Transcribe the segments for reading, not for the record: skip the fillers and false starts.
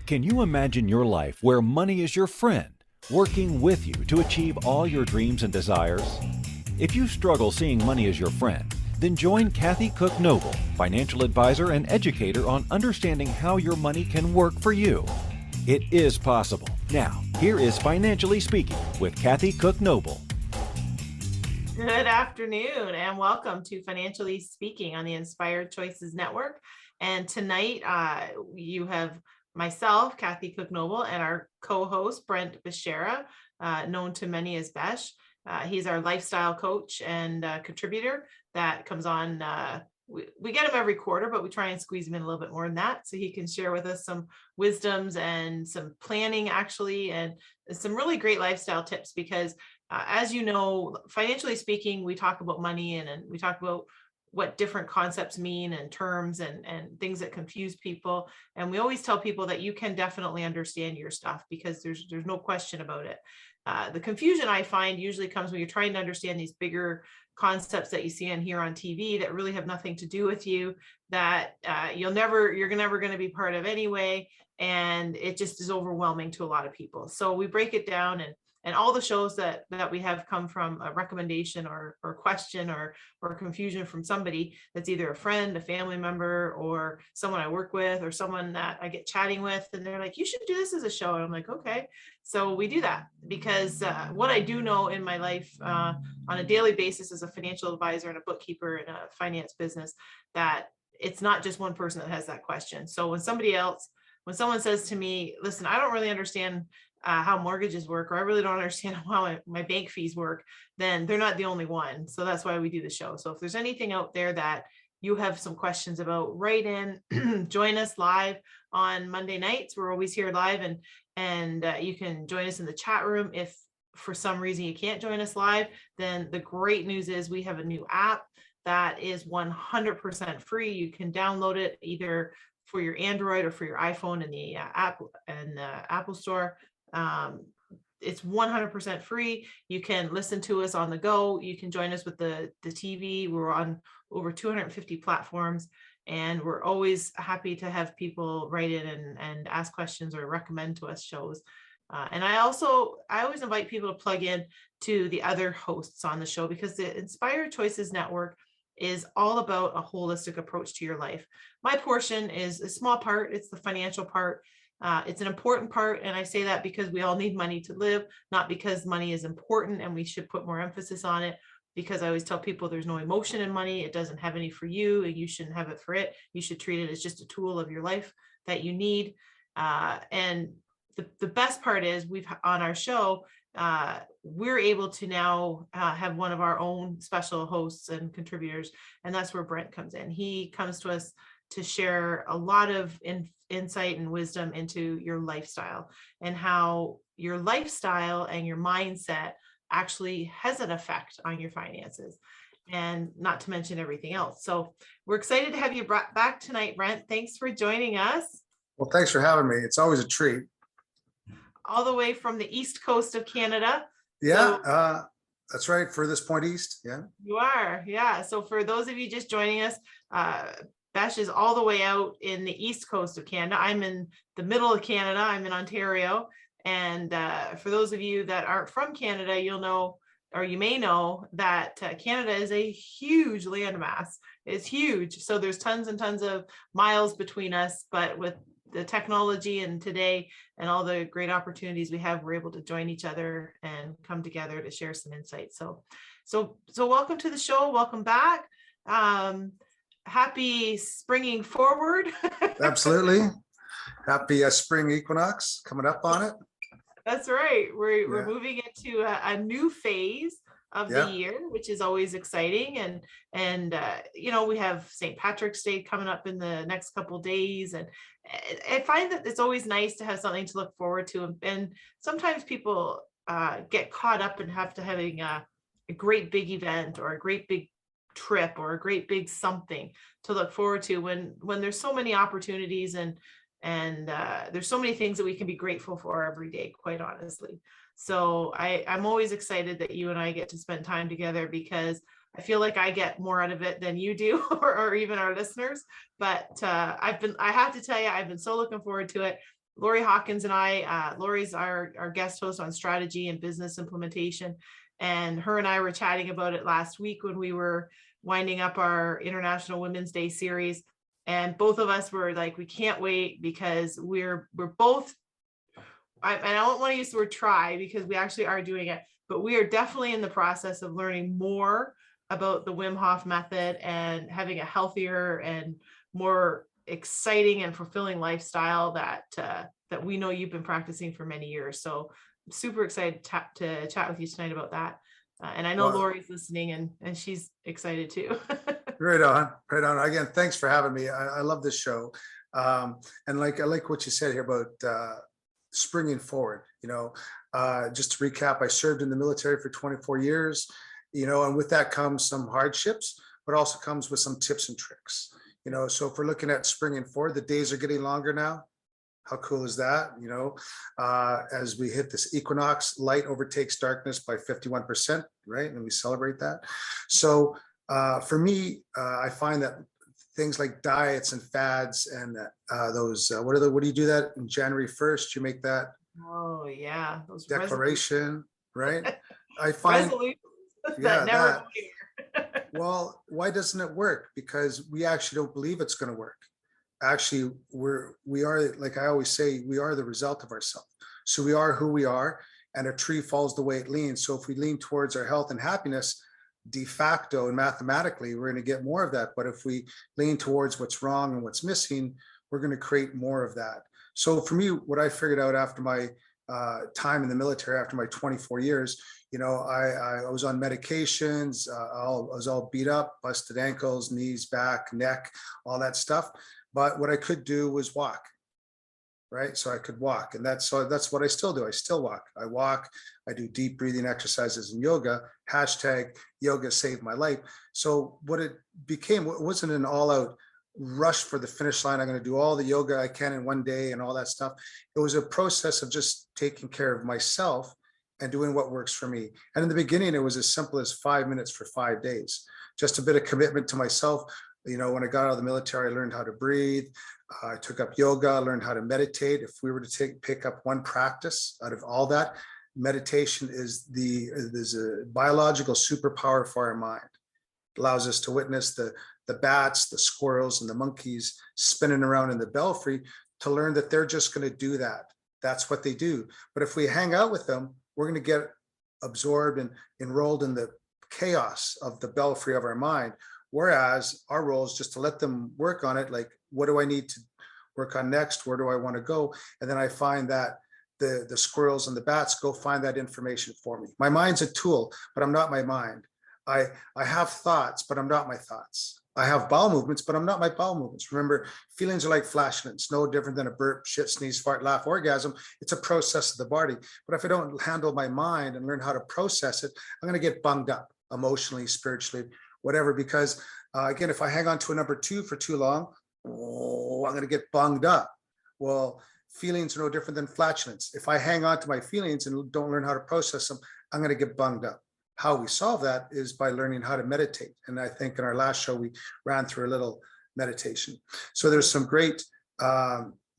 Can you imagine your life where money is your friend, working with you to achieve all your dreams and desires? If you struggle seeing money as your friend, then join Kathy Cook Noble, financial advisor and educator on understanding how your money can work for you. It is possible. Now, here is Financially Speaking with Kathy Cook Noble. Good afternoon and welcome to Financially Speaking on the Inspired Choices Network. And tonight you have myself, Kathy Cook Noble, and our co-host, Brent Beshara, known to many as Besh. He's our lifestyle coach and contributor that comes on. We get him every quarter, but we try and squeeze him in a little bit more than that so he can share with us some wisdoms and some planning, actually, and some really great lifestyle tips because as you know, financially speaking, we talk about money and we talk about what different concepts mean and terms and things that confuse people. And we always tell people that you can definitely understand your stuff because there's no question about it. The confusion I find usually comes when you're trying to understand these bigger concepts that you see and hear on TV that really have nothing to do with you, that you're never going to be part of anyway. And it just is overwhelming to a lot of people. So we break it down, and all the shows that we have come from a recommendation or question or confusion from somebody that's either a friend, a family member, or someone I work with, or someone that I get chatting with, and they're like, you should do this as a show. And I'm like, okay. So we do that because what I do know in my life on a daily basis as a financial advisor and a bookkeeper in a finance business, that it's not just one person that has that question. So when someone says to me, listen, I don't really understand how mortgages work, or I really don't understand how my bank fees work, then they're not the only one. So that's why we do the show. So if there's anything out there that you have some questions about, write in, join us live on Monday nights. We're always here live, and you can join us in the chat room. If for some reason you can't join us live, then the great news is we have a new app that is 100% free. You can download it either for your Android or for your iPhone in the Apple Store. It's 100% free. You can listen to us on the go. You can join us with the TV. We're on over 250 platforms, and we're always happy to have people write in and ask questions or recommend to us shows. And I always invite people to plug in to the other hosts on the show, because the Inspired Choices Network is all about a holistic approach to your life. My portion is a small part. It's the financial part. It's an important part, and I say that because we all need money to live, not because money is important and we should put more emphasis on it, because I always tell people there's no emotion in money. It doesn't have any for you, and you shouldn't have it for it. You should treat it as just a tool of your life that you need. And the best part is on our show, we're able to now have one of our own special hosts and contributors, and that's where Brent comes in. He comes to us to share a lot of insight and wisdom into your lifestyle and how your lifestyle and your mindset actually has an effect on your finances, and not to mention everything else. So we're excited to have you brought back tonight, Brent. Thanks for joining us. Well, thanks for having me. It's always a treat. All the way from the East Coast of Canada. Yeah, So, that's right. Furthest point east. Yeah. you are. Yeah. So for those of you just joining us, Besh is all the way out in the East Coast of Canada. I'm in the middle of Canada. I'm in Ontario. And for those of you that aren't from Canada, you'll know, or you may know, that Canada is a huge landmass. It's huge. So there's tons and tons of miles between us, but with the technology and today and all the great opportunities we have, we're able to join each other and come together to share some insights. So welcome to the show. Welcome back. Happy springing forward. Absolutely. Happy spring equinox coming up on it. That's right. We're moving into a new phase of the year, which is always exciting. And we have St. Patrick's Day coming up in the next couple of days. And I find that it's always nice to have something to look forward to. And sometimes people get caught up in having a great big event or a great big trip or a great big something to look forward to when there's so many opportunities and there's so many things that we can be grateful for every day, quite honestly. So I'm always excited that you and I get to spend time together, because I feel like I get more out of it than you do, or even our listeners. But I have to tell you, I've been so looking forward to it. Lori Hawkins and I, Lori's our guest host on strategy and business implementation. And her and I were chatting about it last week when we were winding up our International Women's Day series. And both of us were like, we can't wait, because we're both, and I don't want to use the word try, because we actually are doing it, but we are definitely in the process of learning more about the Wim Hof method and having a healthier and more exciting and fulfilling lifestyle that we know you've been practicing for many years. So I'm super excited to chat with you tonight about that. And I know Lori's listening, and she's excited too. Right on, right on. Again, thanks for having me. I love this show. And I like what you said here about springing forward. Just to recap, I served in the military for 24 years, and with that comes some hardships, but also comes with some tips and tricks. So if we're looking at springing forward, the days are getting longer now. How cool is that? As we hit this equinox, light overtakes darkness by 51%, right? And we celebrate that. So for me, I find that things like diets and fads and those, what do you do that in January 1st? You make that those declaration, right? I find resolutions that never go anywhere. Well, why doesn't it work? Because we actually don't believe it's going to work. Actually, we are, like I always say, we are the result of ourselves. So we are who we are, and a tree falls the way it leans. So if we lean towards our health and happiness, de facto and mathematically, we're going to get more of that. But if we lean towards what's wrong and what's missing, we're going to create more of that. So for me, what I figured out after my time in the military, after my 24 years, I was on medications. I was all beat up, busted ankles, knees, back, neck, all that stuff. But what I could do was walk, right? So I could walk, and that's what I still do. I still walk. I walk. I do deep breathing exercises and yoga. Hashtag yoga saved my life. So what it became, it wasn't an all-out rush for the finish line. I'm going to do all the yoga I can in one day and all that stuff. It was a process of just taking care of myself and doing what works for me. And in the beginning, it was as simple as 5 minutes for 5 days. Just a bit of commitment to myself. When I got out of the military, I learned how to breathe. I took up yoga, learned how to meditate. If we were to pick up one practice out of all that, meditation is a biological superpower for our mind. It allows us to witness the bats, the squirrels, and the monkeys spinning around in the belfry, to learn that they're just going to do that. That's what they do. But if we hang out with them, we're going to get absorbed and enrolled in the chaos of the belfry of our mind. Whereas our role is just to let them work on it. Like, what do I need to work on next? Where do I want to go? And then I find that the squirrels and the bats go find that information for me. My mind's a tool, but I'm not my mind. I have thoughts, but I'm not my thoughts. I have bowel movements, but I'm not my bowel movements. Remember, feelings are like flashes, no different than a burp, shit, sneeze, fart, laugh, orgasm. It's a process of the body. But if I don't handle my mind and learn how to process it, I'm going to get bunged up emotionally, spiritually, whatever. Because again, if I hang on to a number 2 for too long, I'm going to get bunged up. Well, feelings are no different than flatulence. If I hang on to my feelings and don't learn how to process them, I'm going to get bunged up. How we solve that is by learning how to meditate. And I think in our last show, we ran through a little meditation. So there's some great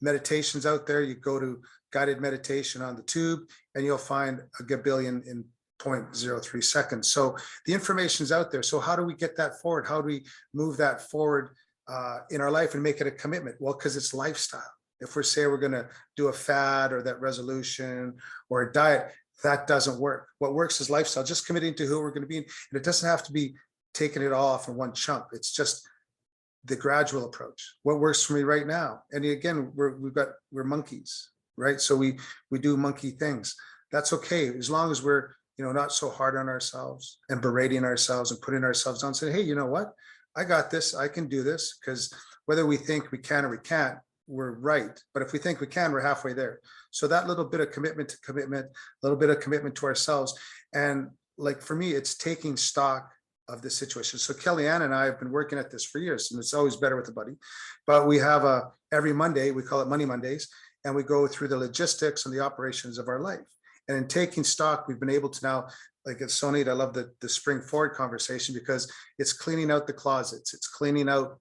meditations out there. You go to guided meditation on the tube, and you'll find a gabillion in 0.03 seconds. So the information's out there. So how do we get that forward? How do we move that forward in our life and make it a commitment? Well, because it's lifestyle. If we're saying we're going to do a fad or that resolution or a diet, that doesn't work. What works is lifestyle, just committing to who we're going to be. And it doesn't have to be taking it all off in one chunk. It's just the gradual approach. What works for me right now? And again, we're monkeys, right? So we do monkey things. That's okay, as long as we're not so hard on ourselves and berating ourselves and putting ourselves down, saying, hey, you know what? I got this. I can do this. Because whether we think we can or we can't, we're right. But if we think we can, we're halfway there. So that little bit of commitment, a little bit of commitment to ourselves. And like for me, it's taking stock of the situation. So Kellyanne and I have been working at this for years, and it's always better with a buddy. But we have every Monday, we call it Money Mondays, and we go through the logistics and the operations of our life. And in taking stock, we've been able to now like it's so neat. I love the spring forward conversation because it's cleaning out the closets. It's cleaning out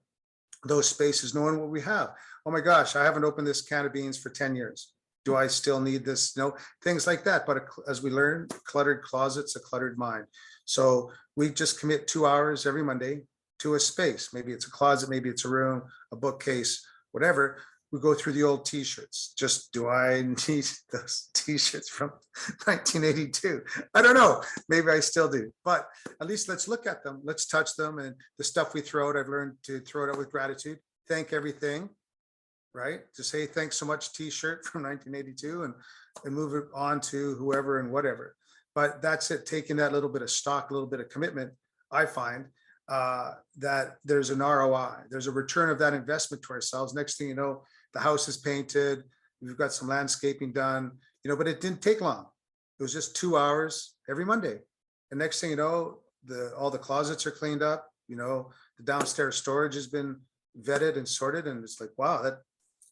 those spaces, knowing what we have. Oh my gosh, I haven't opened this can of beans for 10 years. Do I still need this? No, things like that. But as we learn, cluttered closets, a cluttered mind. So we just commit 2 hours every Monday to a space. Maybe it's a closet, maybe it's a room, a bookcase, whatever. We go through the old t-shirts. Just, do I need those t-shirts from 1982? I don't know. Maybe I still do, but at least let's look at them. Let's touch them. And the stuff we throw out, I've learned to throw it out with gratitude. Thank everything, right? To say thanks so much t-shirt from 1982 and move it on to whoever and whatever. But that's it, taking that little bit of stock, a little bit of commitment. I find that there's an ROI, there's a return of that investment to ourselves. Next thing you know, the house is painted, we've got some landscaping done, but it didn't take long. It was just 2 hours every Monday. And next thing you know, all the closets are cleaned up, the downstairs storage has been vetted and sorted. And it's like, wow, that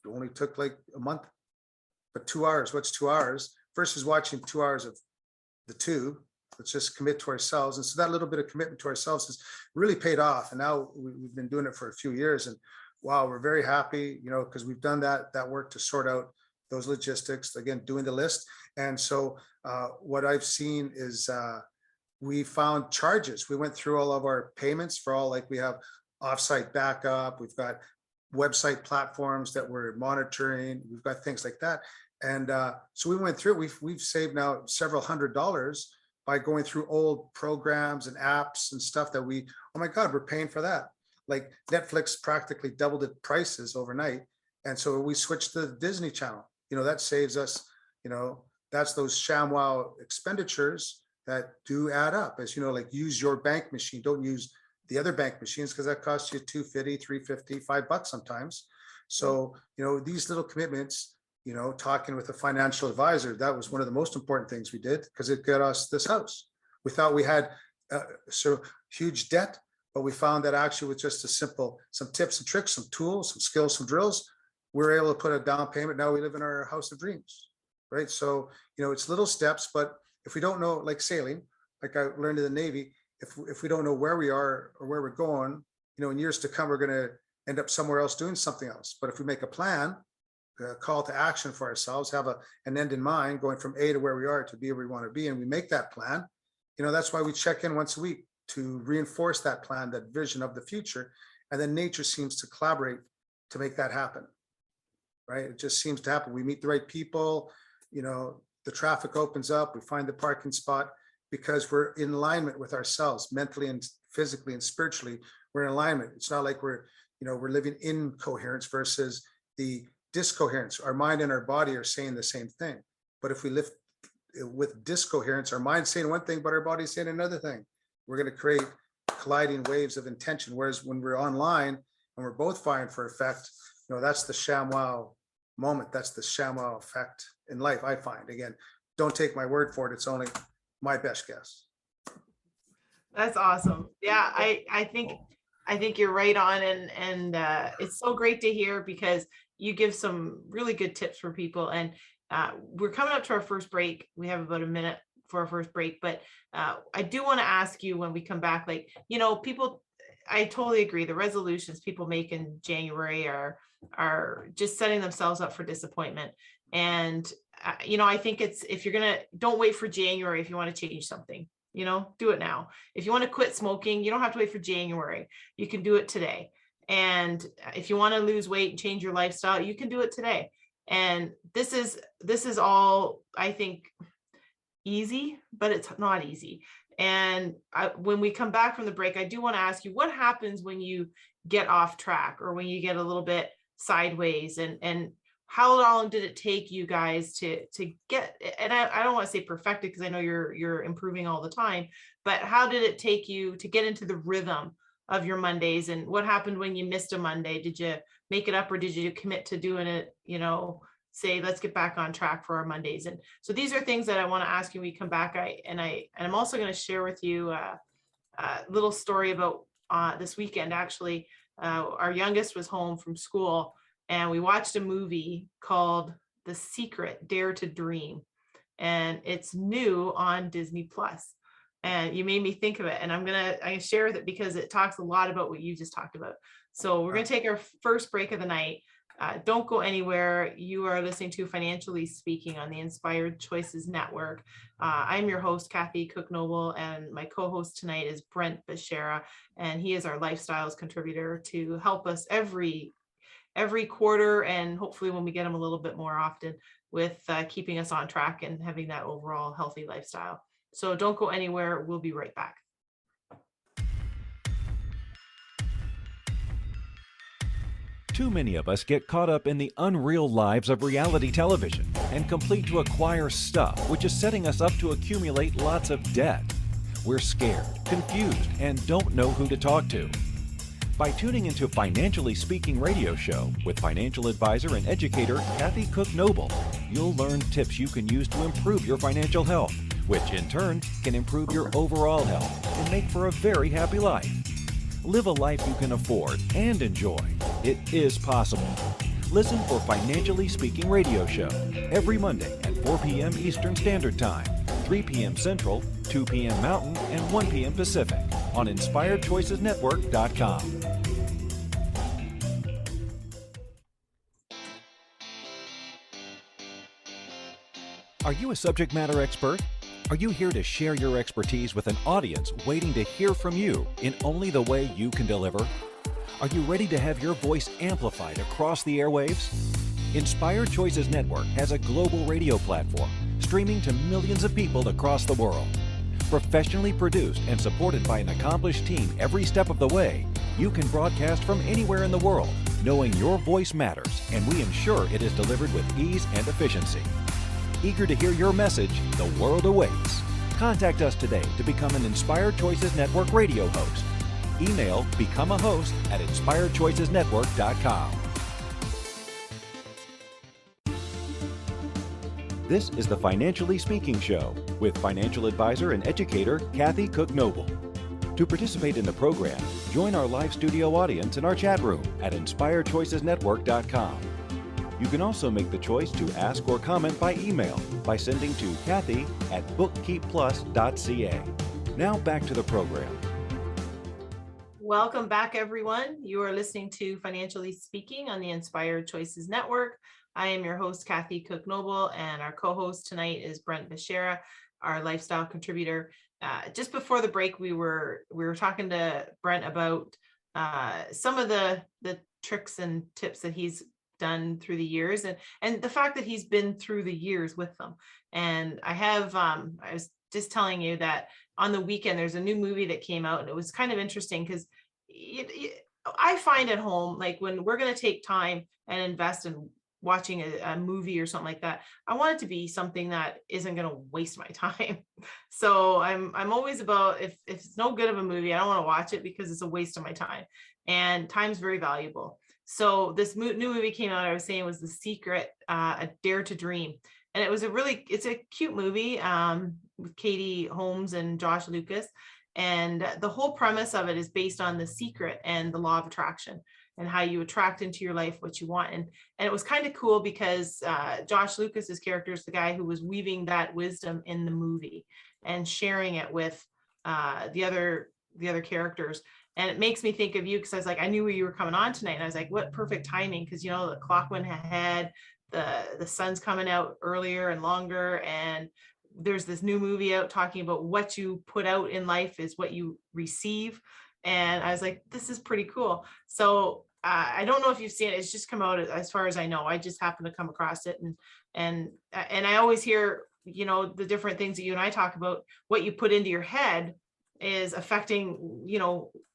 only took like a month. But 2 hours, what's 2 hours versus watching 2 hours of the two? Let's just commit to ourselves. And so that little bit of commitment to ourselves has really paid off. And now we've been doing it for a few years. And wow, we're very happy, because we've done that work to sort out those logistics, again, doing the list. And so what I've seen is we found charges. We went through all of our payments for all, like we have offsite backup, we've got website platforms that we're monitoring, we've got things like that. And so we went through, we've saved now several $100s by going through old programs and apps and stuff that oh my God, we're paying for that. Like Netflix practically doubled its prices overnight. And so we switched to the Disney Channel. That saves us, that's those ShamWow expenditures that do add up. As you know, like use your bank machine, don't use the other bank machines because that costs you $2.50, $3.50, $5 sometimes. So, these little commitments, talking with a financial advisor, that was one of the most important things we did because it got us this house. We thought we had so huge debt, but we found that actually with just some tips and tricks, some tools, some skills, some drills, we're able to put a down payment. Now we live in our house of dreams, right? So, it's little steps, but if we don't know, like sailing, like I learned in the Navy, if we don't know where we are or where we're going, in years to come, we're going to end up somewhere else doing something else. But if we make a plan, a call to action for ourselves, have an end in mind, going from A to where we are to be where we want to be, and we make that plan, that's why we check in once a week to reinforce that plan, that vision of the future. And then nature seems to collaborate to make that happen, right? It just seems to happen. We meet the right people, the traffic opens up, we find the parking spot because we're in alignment with ourselves mentally and physically and spiritually. We're in alignment. It's not like we're living in coherence versus the discoherence. Our mind and our body are saying the same thing. But if we live with discoherence, our mind's saying one thing, but our body's saying another thing. We're going to create colliding waves of intention. Whereas when we're online and we're both firing for effect, that's the ShamWow moment. That's the ShamWow effect in life, I find. Again, don't take my word for it. It's only my best guess. That's awesome. Yeah, I think you're right on, and it's so great to hear because you give some really good tips for people. And we're coming up to our first break. We have about a minute for our first break, but I do want to ask you when we come back, like, people, I totally agree. The resolutions people make in January are just setting themselves up for disappointment. And, I think if you're going to, don't wait for January. If you want to change something, do it now. If you want to quit smoking, you don't have to wait for January. You can do it today. And if you want to lose weight and change your lifestyle, you can do it today. And this is all, I think, easy, but it's not easy. And when we come back from the break, I do want to ask you, what happens when you get off track or when you get a little bit sideways, and how long did it take you guys to get, and I don't want to say perfected because I know you're improving all the time, but how did it take you to get into the rhythm of your Mondays? And what happened when you missed a Monday? Did you make it up or did you commit to doing it, say, let's get back on track for our Mondays? And so these are things that I want to ask you when we come back. I'm also going to share with you a little story about this weekend. Actually, our youngest was home from school and we watched a movie called The Secret, Dare to Dream. And it's new on Disney Plus. and you made me think of it, and I'm gonna share it because it talks a lot about what you just talked about. So we're gonna take our first break of the night. Don't go anywhere. You are listening to Financially Speaking on the Inspired Choices Network. I'm your host, Kathy Cook Noble, and my co-host tonight is Brent Beshara, and he is our lifestyles contributor to help us every quarter, and hopefully when we get him a little bit more often, with keeping us on track and having that overall healthy lifestyle. So don't go anywhere. We'll be right back. Too many of us get caught up in the unreal lives of reality television and complete to acquire stuff, which is setting us up to accumulate lots of debt. We're scared, confused, and don't know who to talk to. By tuning into Financially Speaking radio show with financial advisor and educator Kathy Cook Noble, you'll learn tips you can use to improve your financial health, which in turn can improve your overall health and make for a very happy life. Live a life you can afford and enjoy. It is possible. Listen for Financially Speaking radio show every Monday at 4 p.m. Eastern Standard Time, 3 p.m. Central, 2 p.m. Mountain, and 1 p.m. Pacific on InspiredChoicesNetwork.com. Are you a subject matter expert? Are you here to share your expertise with an audience waiting to hear from you in only the way you can deliver? Are you ready to have your voice amplified across the airwaves? Inspired Choices Network has a global radio platform streaming to millions of people across the world. Professionally produced and supported by an accomplished team every step of the way, you can broadcast from anywhere in the world, knowing your voice matters, and we ensure it is delivered with ease and efficiency. Eager to hear your message, the world awaits. Contact us today to become an Inspired Choices Network radio host. Email become a host at inspiredchoicesnetwork.com. This is the Financially Speaking Show with financial advisor and educator Kathy Cook Noble. To participate in the program, join our live studio audience in our chat room at inspiredchoicesnetwork.com. You can also make the choice to ask or comment by email by sending to Kathy@bookkeepplus.ca. Now back to the program. Welcome back, everyone. You are listening to Financially Speaking on the Inspired Choices Network. I am your host, Kathy Cook Noble, and our co-host tonight is Brent Beshara, our lifestyle contributor. Just before the break, we were talking to Brent about some of the tricks and tips that he's done through the years, and the fact that he's been through the years with them. And I was just telling you that on the weekend there's a new movie that came out, and it was kind of interesting because I find at home, like when we're going to take time and invest in watching a movie or something like that, I want it to be something that isn't going to waste my time. So I'm always about, if it's no good of a movie, I don't want to watch it because it's a waste of my time, and time's very valuable. So this new movie came out, I was saying, was The Secret, A Dare to Dream. And it's a cute movie with Katie Holmes and Josh Lucas. And the whole premise of it is based on the secret and the law of attraction and how you attract into your life what you want. And it was kind of cool because Josh Lucas's character is the guy who was weaving that wisdom in the movie and sharing it with the other characters. And it makes me think of you because I was like, I knew you were coming on tonight. And I was like, what perfect timing, because the clock went ahead, the sun's coming out earlier and longer, and there's this new movie out talking about what you put out in life is what you receive. And I was like, this is pretty cool. So I don't know if you've seen it. It's just come out, as far as I know. I just happened to come across it, and I always hear the different things that you and I talk about. What you put into your head is affecting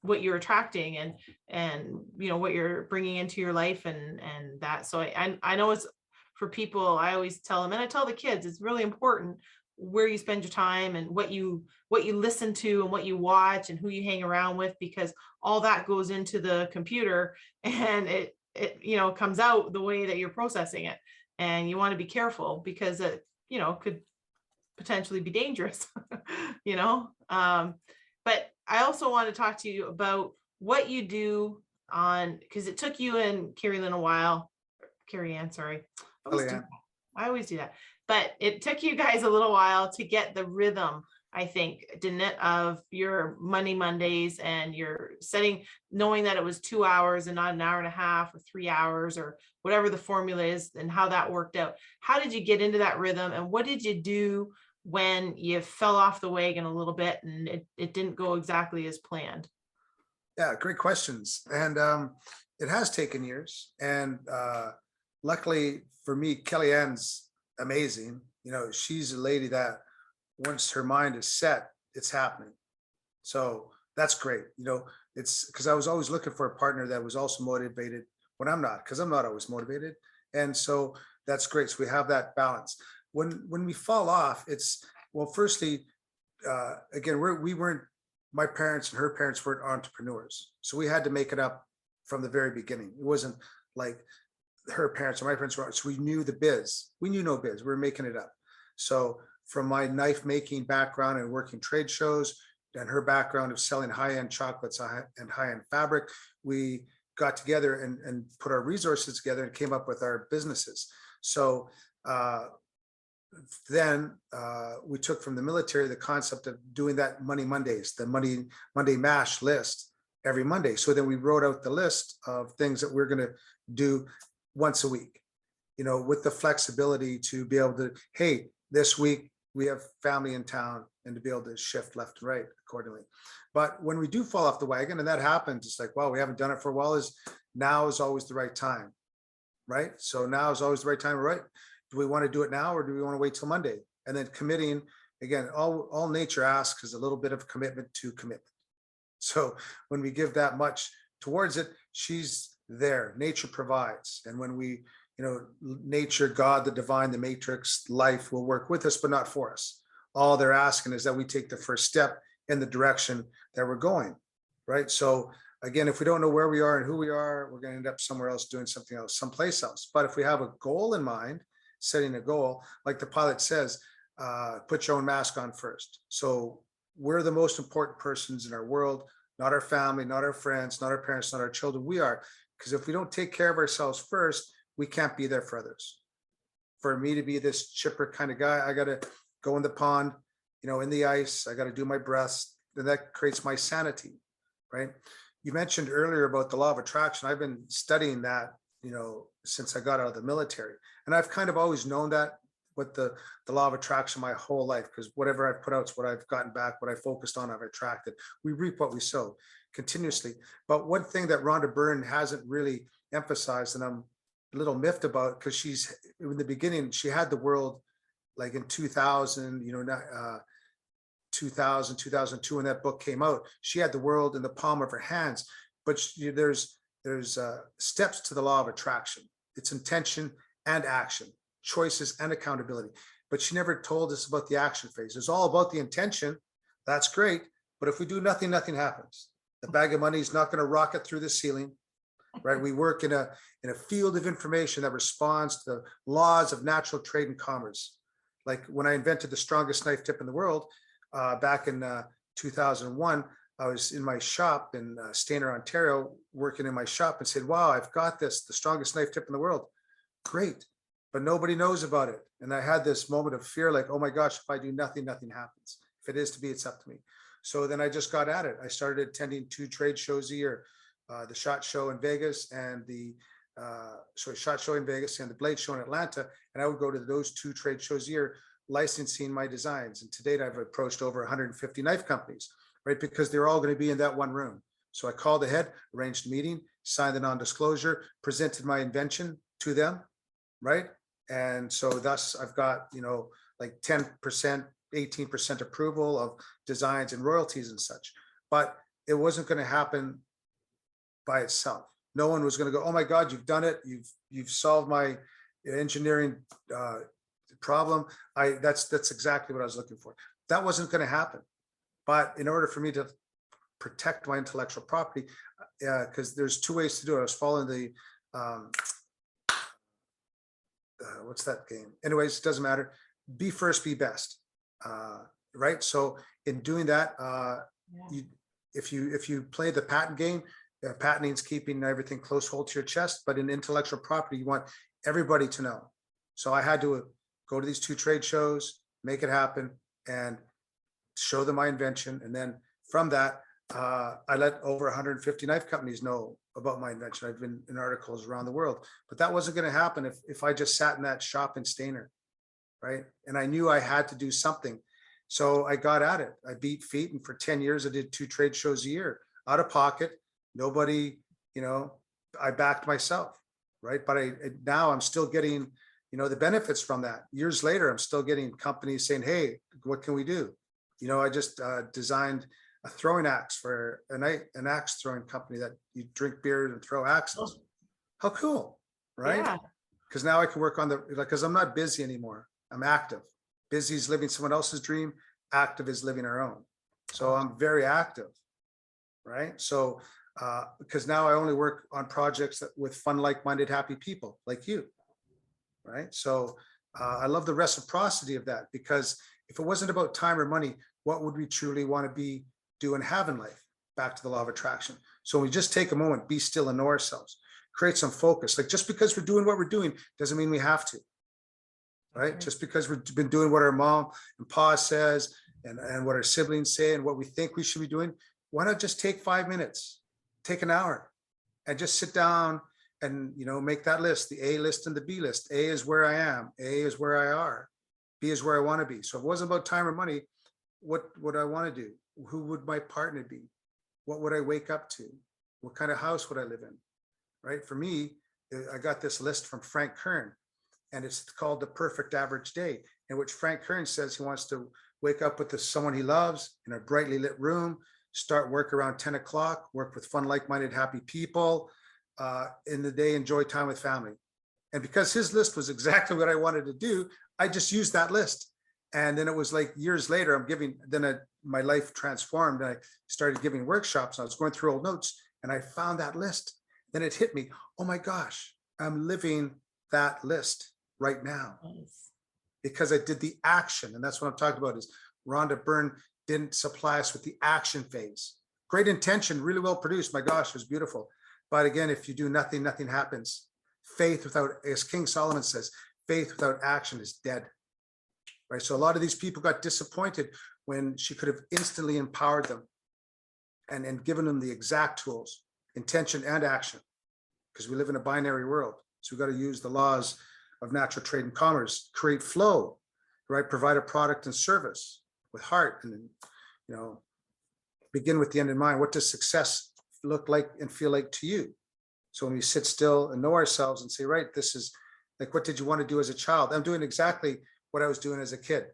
what you're attracting and what you're bringing into your life and that. So I know it's for people. I always tell them, and I tell the kids, it's really important where you spend your time and what you listen to and what you watch and who you hang around with, because all that goes into the computer and it comes out the way that you're processing it. And you want to be careful because it could potentially be dangerous. But I also want to talk to you about what you do because it took you and Carrie Ann, sorry. I always do that. But it took you guys a little while to get the rhythm. I think, didn't it, of your Money Mondays and your setting, knowing that it was 2 hours and not an hour and a half or 3 hours or whatever the formula is, and how that worked out. How did you get into that rhythm, and what did you do when you fell off the wagon a little bit and it didn't go exactly as planned? Yeah, great questions. And it has taken years. And luckily for me, Kellyanne's amazing. You know, she's a lady that once her mind is set, it's happening. So that's great. You know, it's because I was always looking for a partner that was also motivated when I'm not, because I'm not always motivated. And so that's great. So we have that balance. When we fall off, it's, well, firstly, again, we weren't, my parents and her parents weren't entrepreneurs. So we had to make it up from the very beginning. It wasn't like her parents or my parents were, so we knew the biz. We knew no biz, we were making it up. So from my knife making background and working trade shows and her background of selling high-end chocolates and high-end fabric, we got together and put our resources together and came up with our businesses. So then we took from the military the concept of doing that Money Mondays, the Monday Mash list every Monday. So then we wrote out the list of things that we're going to do once a week, you know, with the flexibility to be able to, hey, this week we have family in town, and to be able to shift left and right accordingly. But when we do fall off the wagon, and that happens, it's like, well, we haven't done it for a while, now is always the right time, right? So now is always the right time, right? Do we want to do it now, or do we want to wait till Monday? And then committing, again, all nature asks is a little bit of commitment to commitment. So when we give that much towards it, she's there, nature provides. And when we, you know, nature, God, the divine, the matrix, life will work with us, but not for us. All they're asking is that we take the first step in the direction that we're going, right? So again, if we don't know where we are and who we are, we're going to end up somewhere else doing something else, someplace else. But if we have a goal in mind, setting a goal, like the pilot says, put your own mask on first. So we're the most important persons in our world, not our family, not our friends, not our parents, not our children. We are, because if we don't take care of ourselves first, we can't be there for others. For me to be this chipper kind of guy, I got to go in the pond, you know, in the ice, I got to do my breaths, and that creates my sanity, right? You mentioned earlier about the law of attraction. I've been studying that, you know, since I got out of the military. And I've kind of always known that with the law of attraction my whole life, because whatever I've put out is what I've gotten back, what I focused on, I've attracted. We reap what we sow continuously. But one thing that Rhonda Byrne hasn't really emphasized, and I'm a little miffed about, because she's, in the beginning, she had the world like in 2000, you know, 2000, 2002, when that book came out, she had the world in the palm of her hands. But there's steps to the law of attraction. It's intention and action, choices and accountability. But she never told us about the action phase. It's all about the intention. That's great. But if we do nothing, nothing happens. The bag of money is not going to rocket through the ceiling, right? We work in a field of information that responds to the laws of natural trade and commerce. Like when I invented the strongest knife tip in the world back in 2001, I was in my shop in Stayner, Ontario, working in my shop, and said, wow, I've got this, the strongest knife tip in the world. Great. But nobody knows about it. And I had this moment of fear, like, oh my gosh, if I do nothing, nothing happens. If it is to be, it's up to me. So then I just got at it. I started attending 2 trade shows a year, the SHOT Show in Vegas and the SHOT Show in Vegas and the Blade Show in Atlanta. And I would go to those 2 trade shows a year, licensing my designs. And to date, I've approached over 150 knife companies, right? Because they're all going to be in that one room. So I called ahead, arranged a meeting, signed the non-disclosure, presented my invention to them, right? And so thus I've got, you know, like 10%, 18% approval of designs and royalties and such. But it wasn't going to happen by itself. No one was going to go, oh my God, you've done it. You've solved my engineering problem. That's exactly what I was looking for. That wasn't going to happen. But in order for me to protect my intellectual property, because there's 2 ways to do it. I was following the what's that game? Anyways, it doesn't matter. Be first, be best. Right. So in doing that, if you play the patent game, patenting is keeping everything close hold to your chest. But in intellectual property, you want everybody to know. So I had to go to these 2 trade shows, make it happen, and show them my invention. And then from that, I let over 150 knife companies know about my invention. I've been in articles around the world, but that wasn't going to happen if I just sat in that shop in Stainer, right? And I knew I had to do something. So I got at it. I beat feet, and for 10 years, I did 2 trade shows a year, out of pocket. Nobody, I backed myself, right? But now I'm still getting, the benefits from that. Years later, I'm still getting companies saying, hey, what can we do? I just designed a throwing axe for an axe throwing company that you drink beer and throw axes. How cool, right? Yeah. Because now I can work on because I'm not busy anymore. I'm active. Busy is living someone else's dream. Active is living our own. So I'm very active, right? So because now I only work on projects with fun, like-minded, happy people like you, right? So I love the reciprocity of that, because if it wasn't about time or money, what would we truly want to do and have in life? Back to the law of attraction. So we just take a moment, be still, and know ourselves, create some focus. Like, just because we're doing what we're doing doesn't mean we have to, right? Okay. Just because we've been doing what our mom and pa says and what our siblings say and what we think we should be doing, why not just take 5 minutes, take an hour, and just sit down and make that list, the A list and the B list. A is where I am, A is where I are, B is where I want to be. So if it wasn't about time or money, what would I want to do? Who would my partner be? What would I wake up to? What kind of house would I live in? Right? For me, I got this list from Frank Kern, and it's called The Perfect Average Day, in which Frank Kern says he wants to wake up with someone he loves in a brightly lit room, start work around 10 o'clock, work with fun, like-minded, happy people. In the day, enjoy time with family. And because his list was exactly what I wanted to do, I just used that list. And then it was like years later, my life transformed. I started giving workshops. I was going through old notes and I found that list. Then it hit me, oh my gosh, I'm living that list right now. Nice. Because I did the action. And that's what I'm talking about, is Rhonda Byrne didn't supply us with the action phase. Great intention, really well produced. My gosh, it was beautiful. But again, if you do nothing, nothing happens. Faith without, as King Solomon says, faith without action is dead. Right? So a lot of these people got disappointed when she could have instantly empowered them and given them the exact tools, intention and action, because we live in a binary world. So we've got to use the laws of natural trade and commerce, create flow, right? Provide a product and service with heart, and then, begin with the end in mind. What does success look like and feel like to you? So when we sit still and know ourselves and say, right, this is like, what did you want to do as a child? I'm doing exactly what I was doing as a kid,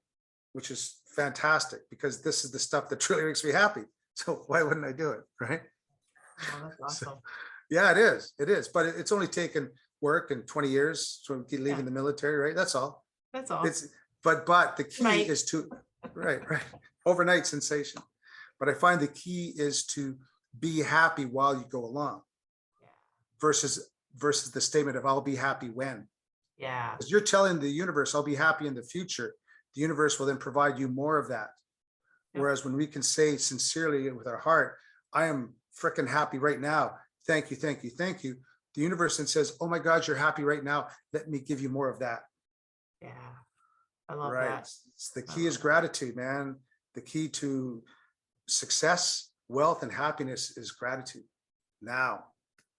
which is fantastic, because this is the stuff that truly makes me happy. So why wouldn't I do it, right? Oh, that's awesome. So, yeah, it is. But it's only taken work and 20 years from leaving the military, right? That's all. That's all. But the key is to, right, overnight sensation. But I find the key is to be happy while you go along, versus the statement of I'll be happy when. Yeah. Because you're telling the universe, I'll be happy in the future. The universe will then provide you more of that. Yep. Whereas when we can say sincerely with our heart, I am freaking happy right now. Thank you, thank you, thank you. The universe then says, oh my God, you're happy right now. Let me give you more of that. Yeah. I love that. It's the key is gratitude, man. The key to success, wealth, and happiness is gratitude now.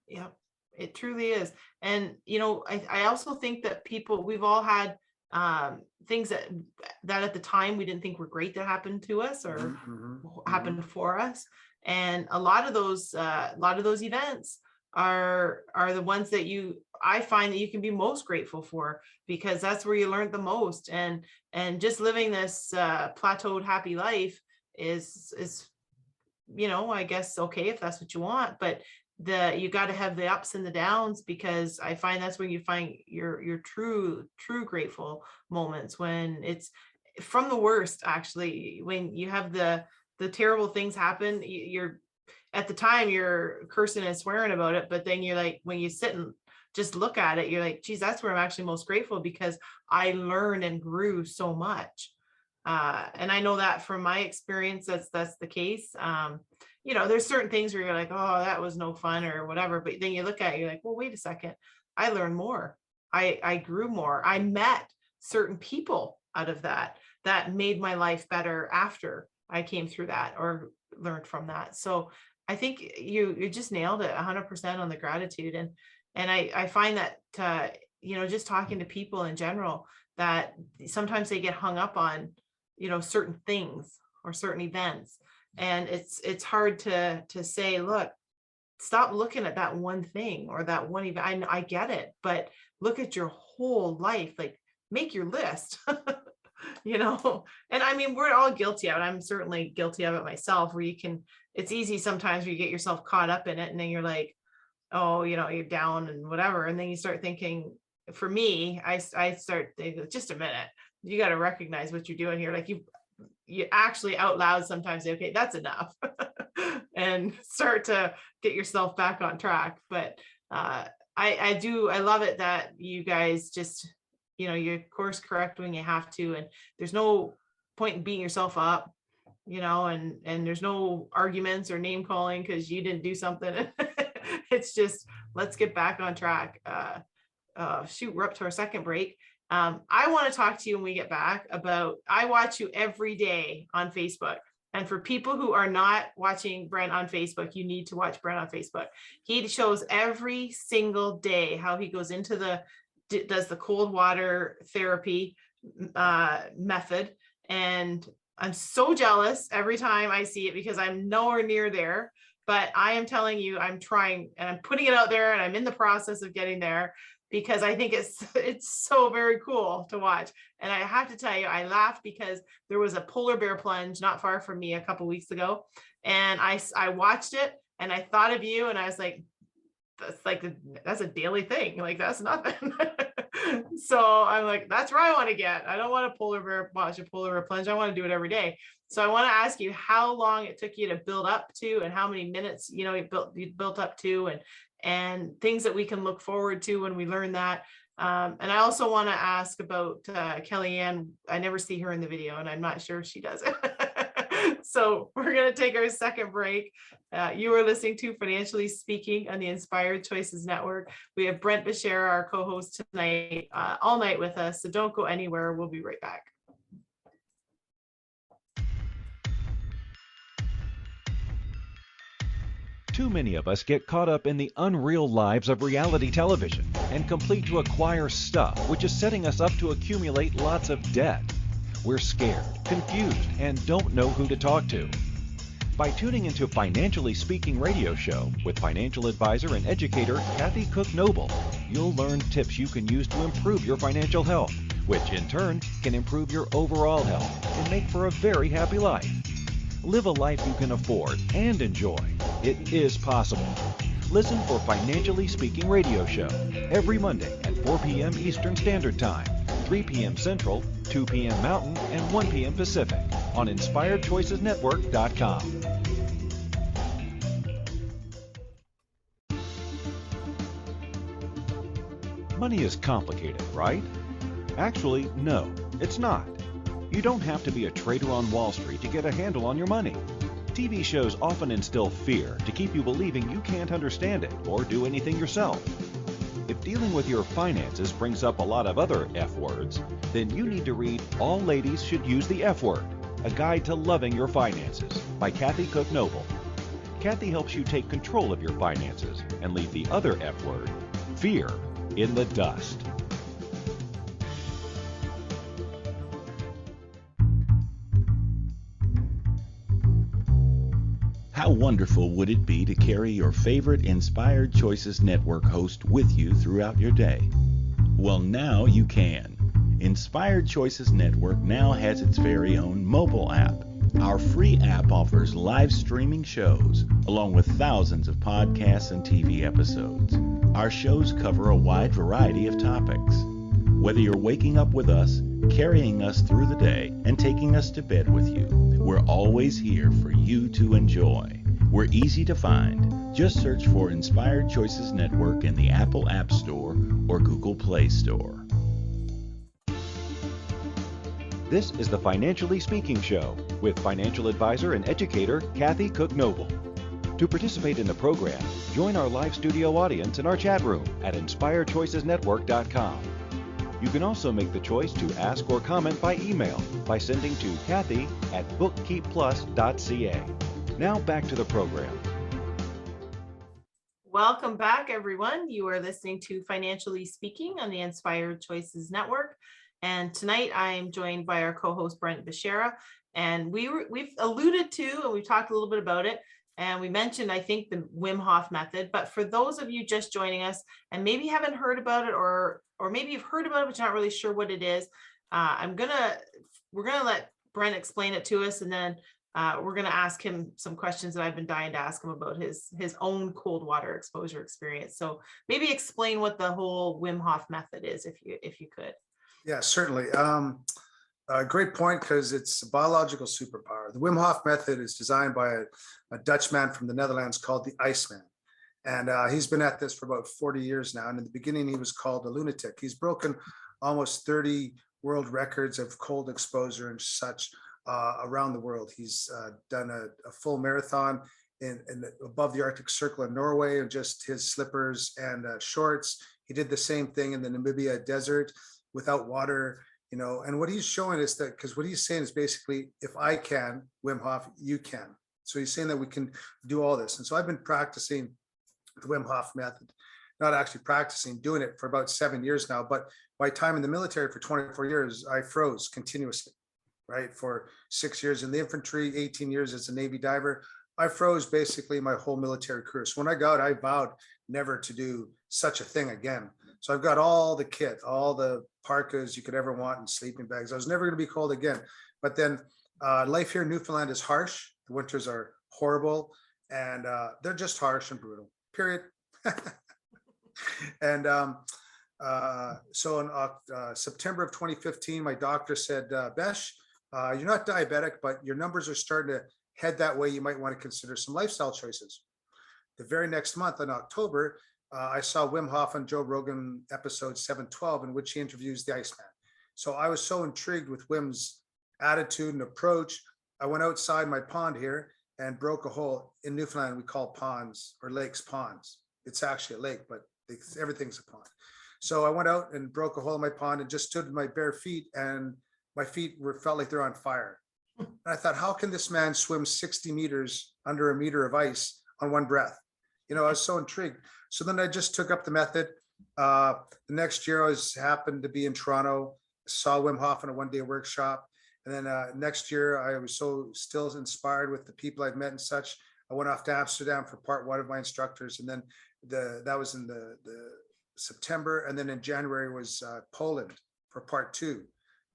Yep, it truly is. And, I also think that we've all had things that at the time we didn't think were great that happened to us or happened for us. And a lot of those events are the ones that I find that you can be most grateful for, because that's where you learned the most. And just living this plateaued happy life is I guess okay if that's what you want, but you got to have the ups and the downs, because I find that's when you find your true grateful moments, when it's from the worst. Actually, when you have the terrible things happen, you're at the time you're cursing and swearing about it, but then you're like, when you sit and just look at it, you're like, geez, that's where I'm actually most grateful, because I learned and grew so much. And I know that from my experience, that's the case. There's certain things where you're like, oh, that was no fun or whatever. But then you look at it, you're like, well, wait a second. I learned more. I grew more. I met certain people out of that made my life better after I came through that or learned from that. So I think you just nailed it 100% on the gratitude. And I find that, just talking to people in general, that sometimes they get hung up on, certain things or certain events. And it's hard to say, look, stop looking at that one thing or that one event. I get it, but look at your whole life, like make your list, and I mean, we're all guilty of it. I'm certainly guilty of it myself, where it's easy sometimes where you get yourself caught up in it and then you're like, oh, you're down and whatever. And then you start thinking, for me, I start thinking, just a minute, you got to recognize what you're doing here. Like you actually out loud sometimes say, okay, that's enough, and start to get yourself back on track. But I love it that you guys just, you course correct when you have to, and there's no point in beating yourself up, and there's no arguments or name calling because you didn't do something. It's just, let's get back on track. Shoot, we're up to our second break. I want to talk to you when we get back about, I watch you every day on Facebook. And for people who are not watching Brent on Facebook, you need to watch Brent on Facebook. He shows every single day how he goes does the cold water therapy method. And I'm so jealous every time I see it because I'm nowhere near there. But I am telling you, I'm trying and I'm putting it out there and I'm in the process of getting there, because I think it's so very cool to watch. And I have to tell you, I laughed because there was a polar bear plunge not far from me a couple weeks ago. And I watched it and I thought of you and I was like, that's a daily thing. Like, that's nothing. So I'm like, that's where I want to get. I don't want watch a polar bear plunge. I want to do it every day. So I want to ask you how long it took you to build up to, and how many minutes, you built up to, and things that we can look forward to when we learn that. And I also want to ask about Kellyanne. I never see her in the video and I'm not sure if she does it. So we're going to take our second break. You are listening to Financially Speaking on the Inspired Choices Network. We have Brent Beshara, our co-host tonight, all night with us. So don't go anywhere. We'll be right back. Too many of us get caught up in the unreal lives of reality television and complete to acquire stuff, which is setting us up to accumulate lots of debt. We're scared, confused, and don't know who to talk to. By tuning into Financially Speaking radio show with financial advisor and educator Kathy Cook Noble, you'll learn tips you can use to improve your financial health, which in turn can improve your overall health and make for a very happy life. Live a life you can afford and enjoy. It is possible. Listen for Financially Speaking radio show every Monday at 4 p.m. Eastern Standard Time, 3 p.m. Central, 2 p.m. Mountain, and 1 p.m. Pacific on InspiredChoicesNetwork.com. Money is complicated, right? Actually, no, it's not. You don't have to be a trader on Wall Street to get a handle on your money. TV shows often instill fear to keep you believing you can't understand it or do anything yourself. If dealing with your finances brings up a lot of other F words, then you need to read All Ladies Should Use the F Word, A Guide to Loving Your Finances by Kathy Cook Noble. Kathy helps you take control of your finances and leave the other F word, fear, in the dust. How wonderful would it be to carry your favorite Inspired Choices Network host with you throughout your day? Well, now you can. Inspired Choices Network now has its very own mobile app. Our free app offers live streaming shows, along with thousands of podcasts and TV episodes. Our shows cover a wide variety of topics. Whether you're waking up with us, carrying us through the day, and taking us to bed with you, we're always here for you to enjoy. We're easy to find. Just search for Inspired Choices Network in the Apple App Store or Google Play Store. This is the Financially Speaking Show with financial advisor and educator Kathy Cook Noble. To participate in the program, join our live studio audience in our chat room at InspiredChoicesNetwork.com. You can also make the choice to ask or comment by email by sending to Kathy@bookkeepplus.ca. Now back to the program. Welcome back, everyone. You are listening to Financially Speaking on the Inspired Choices Network. And tonight I am joined by our co-host Brent Beshara. And we've alluded to, and we've talked a little bit about it, and we mentioned, I think, the Wim Hof method. But for those of you just joining us and maybe haven't heard about it, or maybe you've heard about it, but you're not really sure what it is, we're gonna let Brent explain it to us, and then we're going to ask him some questions that I've been dying to ask him about his own cold water exposure experience. So maybe explain what the whole Wim Hof method is, if you could. Yeah, certainly. Great point, because it's a biological superpower. The Wim Hof method is designed by a Dutch man from the Netherlands called the Iceman. And he's been at this for about 40 years now. And in the beginning, he was called a lunatic. He's broken almost 30 world records of cold exposure and such around the world. He's done a full marathon in above the Arctic Circle in Norway in just his slippers and shorts. He did the same thing in the Namibia desert without water, and what he's showing is that, because what he's saying is basically, if I can, Wim Hof, you can. So he's saying that we can do all this. And so I've been practicing the Wim Hof method, not actually practicing, doing it for about 7 years now. But my time in the military for 24 years, I froze continuously, right? For 6 years in the infantry, 18 years as a Navy diver. I froze basically my whole military career. So when I got out, I vowed never to do such a thing again. So I've got all the kit, all the parkas you could ever want, and sleeping bags. I was never going to be cold again. But then life here in Newfoundland is harsh. The winters are horrible, and they're just harsh and brutal, period. And so in September of 2015, my doctor said, Besh, you're not diabetic, but your numbers are starting to head that way. You might want to consider some lifestyle choices. The very next month, in October, I saw Wim Hof on Joe Rogan episode 712, in which he interviews the Iceman. So I was so intrigued with Wim's attitude and approach. I went outside my pond here and broke a hole. In Newfoundland, we call ponds or lakes ponds. It's actually a lake, but everything's a pond. So I went out and broke a hole in my pond and just stood with my bare feet, and my feet felt like they're on fire. And I thought, how can this man swim 60 meters under a meter of ice on one breath? I was so intrigued. So then I just took up the method. The next year, I happened to be in Toronto, saw Wim Hof in a one-day workshop. And then next year, I was so still inspired with the people I've met and such. I went off to Amsterdam for part one of my instructors. And then that was in the September. And then in January was Poland for part two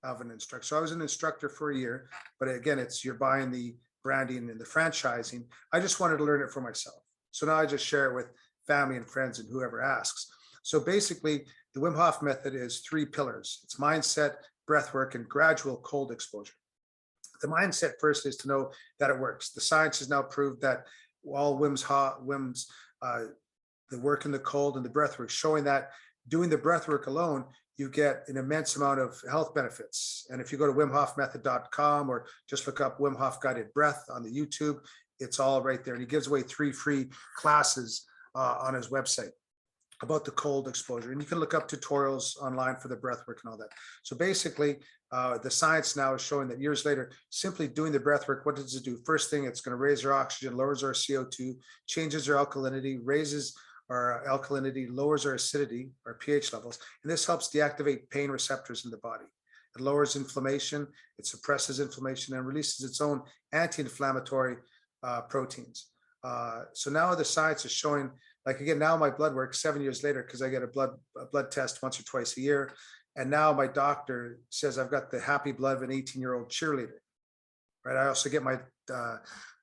of an instructor. So I was an instructor for a year. But again, you're buying the branding and the franchising. I just wanted to learn it for myself. So now I just share it with family and friends and whoever asks. So basically, the Wim Hof method is 3 pillars. It's mindset, breath work, and gradual cold exposure. The mindset first is to know that it works. The science has now proved that all the work in the cold and the breath work, showing that doing the breath work alone, you get an immense amount of health benefits. And if you go to wimhofmethod.com or just look up Wim Hof Guided Breath on the YouTube, it's all right there. And he gives away 3 free classes on his website about the cold exposure. And you can look up tutorials online for the breath work and all that. So basically, the science now is showing that years later, simply doing the breath work, what does it do? First thing, it's going to raise our oxygen, lowers our CO2, changes our alkalinity, raises our alkalinity, lowers our acidity, our pH levels. And this helps deactivate pain receptors in the body. It lowers inflammation, it suppresses inflammation, and releases its own anti-inflammatory proteins. So now the science is showing, like, again, now my blood work 7 years later, because I get a blood test once or twice a year. And now my doctor says I've got the happy blood of an 18-year-old cheerleader, right? I also get my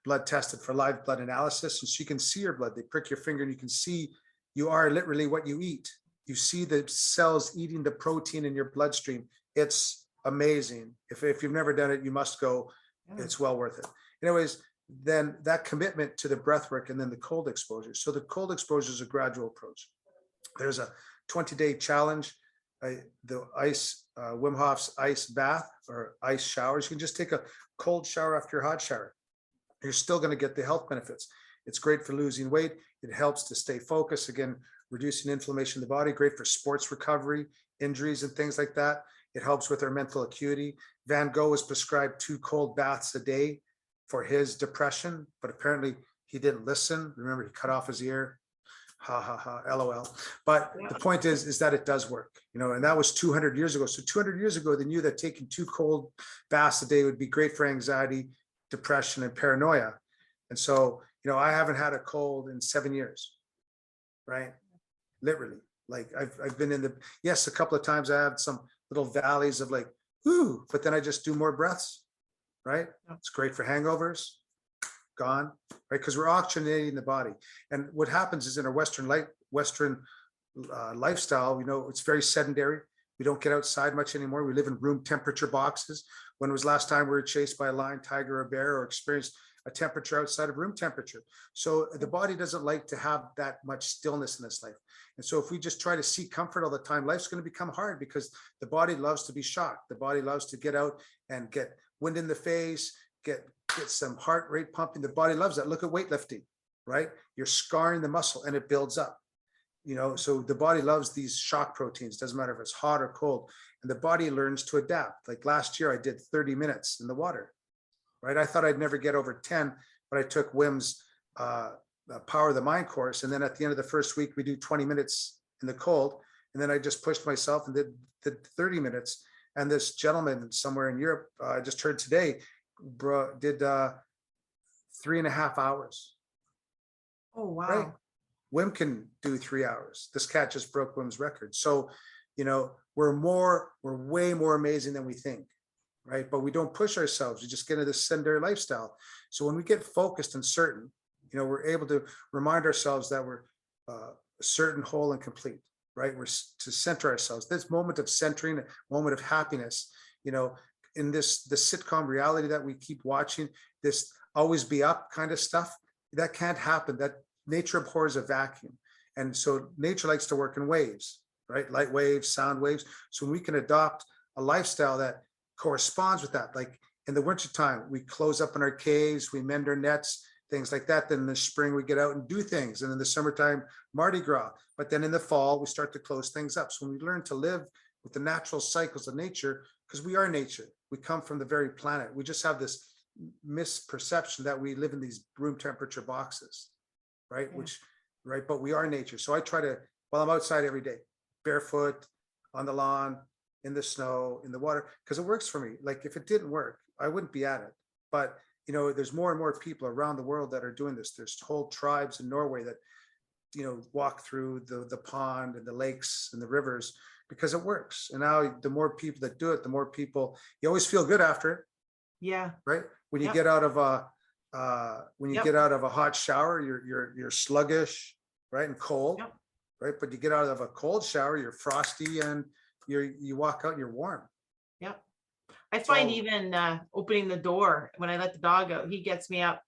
blood tested for live blood analysis. And so you can see your blood. They prick your finger and you can see you are literally what you eat. You see the cells eating the protein in your bloodstream. It's amazing. If you've never done it, you must go. It's well worth it. Anyways, then that commitment to the breath work and then the cold exposure. So the cold exposure is a gradual approach. There's a 20-day challenge, the Wim Hof's ice bath or ice showers. You can just take a cold shower after your hot shower. You're still going to get the health benefits. It's great for losing weight. It helps to stay focused. Again, reducing inflammation in the body, great for sports recovery. injuries and things like that. It helps with our mental acuity. Van Gogh was prescribed 2 cold baths a day for his depression, but apparently he didn't listen. Remember, he cut off his ear. Ha ha ha, LOL. But the point is that it does work, and that was 200 years ago. So 200 years ago, they knew that taking 2 cold baths a day would be great for anxiety, depression, and paranoia. And so, I haven't had a cold in 7 years, right? Literally. Like I've been yes, a couple of times I have some little valleys of like, ooh, but then I just do more breaths, right? It's great for hangovers. Gone, right? Because we're oxygenating the body. And what happens is in our Western lifestyle, it's very sedentary. We don't get outside much anymore. We live in room temperature boxes. When was the last time we were chased by a lion, tiger, or bear, or experienced a temperature outside of room temperature? So the body doesn't like to have that much stillness in this life. And so if we just try to seek comfort all the time, life's going to become hard because the body loves to be shocked. The body loves to get out and get wind in the face, get some heart rate pumping. The body loves that. Look at weightlifting, right? You're scarring the muscle and it builds up, so the body loves these shock proteins. Doesn't matter if it's hot or cold. And the body learns to adapt. Like last year, I did 30 minutes in the water, right? I thought I'd never get over 10, but I took Wim's Power of the Mind course. And then at the end of the first week, we do 20 minutes in the cold. And then I just pushed myself and did 30 minutes. And this gentleman somewhere in Europe, I just heard today, did 3.5 hours. Oh, wow. Right? Wim can do 3 hours. This cat just broke Wim's record. So, we're way more amazing than we think, right? But we don't push ourselves. We just get into this sedentary lifestyle. So when we get focused and certain, we're able to remind ourselves that we're certain, whole, and complete, right? We're to center ourselves. This moment of centering, a moment of happiness, in the sitcom reality that we keep watching, this always be up kind of stuff, that can't happen. That nature abhors a vacuum. And so nature likes to work in waves, right? Light waves, sound waves. So we can adopt a lifestyle that corresponds with that. Like in the wintertime, we close up in our caves, we mend our nets, things like that. Then in the spring, we get out and do things. And in the summertime, Mardi Gras. But then in the fall, we start to close things up. So when we learn to live with the natural cycles of nature, because we are nature, we come from the very planet. We just have this misperception that we live in these room temperature boxes, right? Yeah. But we are nature. So I try to, I'm outside every day, barefoot, on the lawn, in the snow, in the water, because it works for me. Like if it didn't work, I wouldn't be at it. But there's more and more people around the world that are doing this. There's whole tribes in Norway that, walk through the pond and the lakes and the rivers because it works. And now the more people that do it, the more people, you always feel good after it. Yeah. Right. When you get out of a get out of a hot shower, you're sluggish, right? And cold, right? But you get out of a cold shower, you're frosty and you walk out and you're warm. Yep. I find even opening the door when I let the dog out, he gets me up.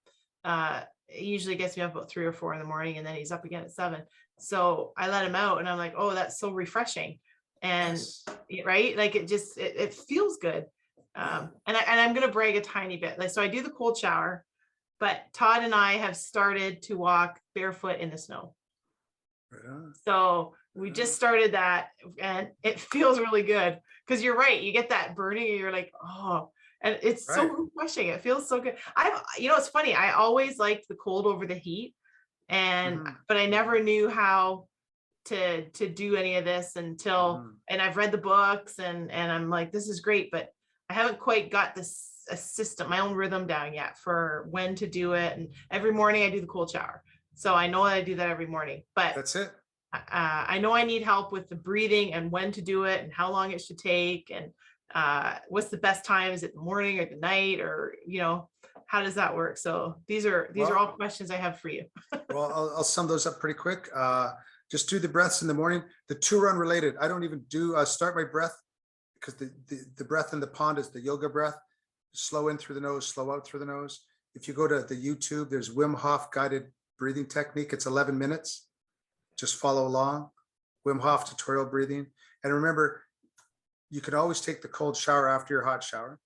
He usually gets me up about 3 or 4 in the morning, and then he's up again at 7. So I let him out, and I'm like, oh, that's so refreshing, and right, like it feels good. And I'm gonna brag a tiny bit. Like, so I do the cold shower, but Todd and I have started to walk barefoot in the snow. Right on. So we just started that, and it feels really good because you're right. You get that burning, and you're like, oh, and it's so refreshing. It feels so good. It's funny. I always liked the cold over the heat, and but I never knew how to do any of this until, and I've read the books, and I'm like, this is great, but I haven't quite got this a system, my own rhythm down yet for when to do it. And every morning I do the cold shower, so I know I do that every morning. But that's it. I know I need help with the breathing and when to do it and how long it should take, and what's the best time? Is it the morning or the night, or how does that work? So these are all questions I have for you. Well, I'll sum those up pretty quick. Just do the breaths in the morning. The 2 are unrelated. I don't even do start my breath, because the breath in the pond is the yoga breath. Slow in through the nose, slow out through the nose. If you go to the YouTube, there's Wim Hof guided breathing technique. It's 11 minutes. Just follow along. Wim Hof tutorial breathing. And remember, you can always take the cold shower after your hot shower.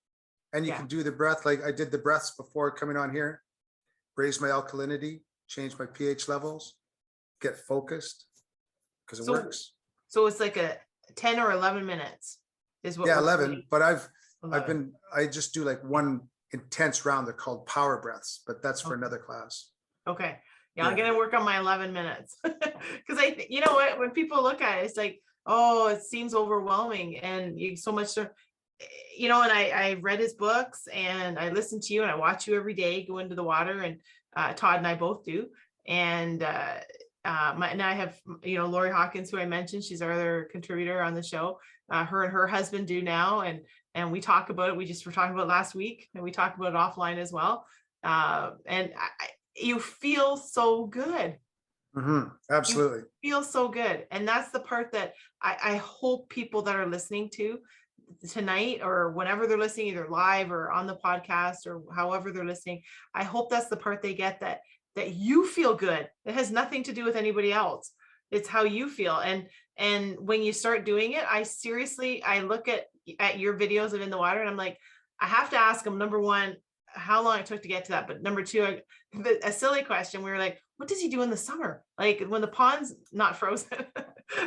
And you can do the breath like I did the breaths before coming on here. Raise my alkalinity, change my pH levels, get focused, because it works. So it's like a 10 or 11 minutes is what Yeah, we're 11, doing. but I've 11. I just do like one intense round. They're called power breaths, but that's for Okay. another class. Okay. Yeah, I'm Yeah. gonna work on my 11 minutes. Because you know what, when people look at it, it's like, oh, it seems overwhelming and you so much to, you know, and I read his books and I listen to you and I watch you every day go into the water, and Todd and I both do. And and I have, you know, Lori Hawkins, who I mentioned, she's our other contributor on the show. Her and her husband do now, and we talk about it. We just were talking about last week, and we talk about it offline as well. You feel so good. Absolutely. You feel so good. And that's the part that I hope people that are listening to tonight or whenever they're listening, either live or on the podcast or however they're listening, I hope that's the part they get, that you feel good. It has nothing to do with anybody else. It's how you feel. And when you start doing it, I look at your videos of in the water and I'm like, I have to ask them, number one, how long it took to get to that. But number two, a silly question. We were like, what does he do in the summer? Like when the pond's not frozen.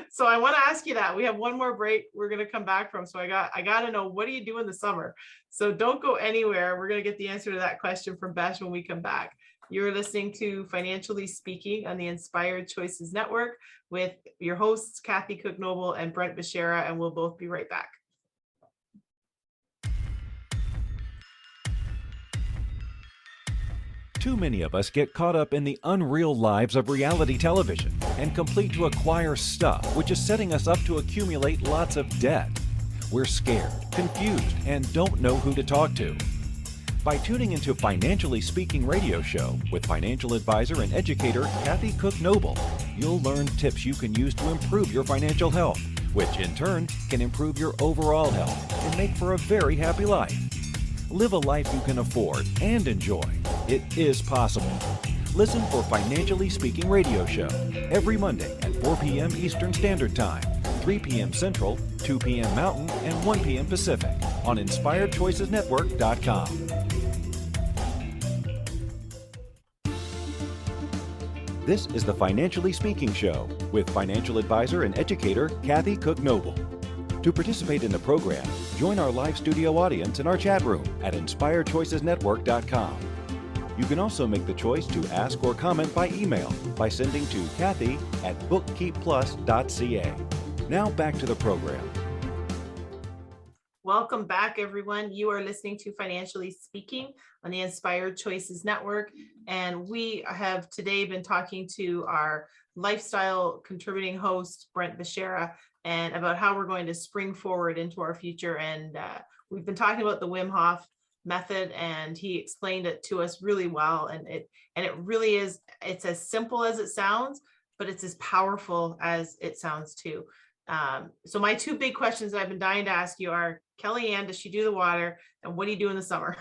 So I want to ask you that. We have one more break we're going to come back from. So I got to know, what do you do in the summer? So don't go anywhere. We're going to get the answer to that question from Besh when we come back. You're listening to Financially Speaking on the Inspired Choices Network with your hosts, Kathy Cook-Noble and Brent Beshara, and we'll both be right back. Too many of us get caught up in the unreal lives of reality television and complete to acquire stuff, which is setting us up to accumulate lots of debt. We're scared, confused, and don't know who to talk to. By tuning into Financially Speaking radio show with financial advisor and educator Kathy Cook-Noble, you'll learn tips you can use to improve your financial health, which in turn can improve your overall health and make for a very happy life. Live a life you can afford and enjoy. It is possible. Listen for Financially Speaking radio show every Monday at 4 p.m. Eastern Standard Time, 3 p.m. Central, 2 p.m. Mountain, and 1 p.m. Pacific on InspiredChoicesNetwork.com. This is the Financially Speaking Show with financial advisor and educator Kathy Cook-Noble. To participate in the program, join our live studio audience in our chat room at InspiredChoicesNetwork.com. You can also make the choice to ask or comment by email by sending to Kathy@bookkeepplus.ca. Now back to the program. Welcome back, everyone. You are listening to Financially Speaking on the Inspired Choices Network. And we have today been talking to our lifestyle contributing host, Brent Beshara, and about how we're going to spring forward into our future. And we've been talking about the Wim Hof method, and he explained it to us really well. And it really is, it's as simple as it sounds, but it's as powerful as it sounds too. So my two big questions that I've been dying to ask you are, Kellyanne, does she do the water? And what do you do in the summer?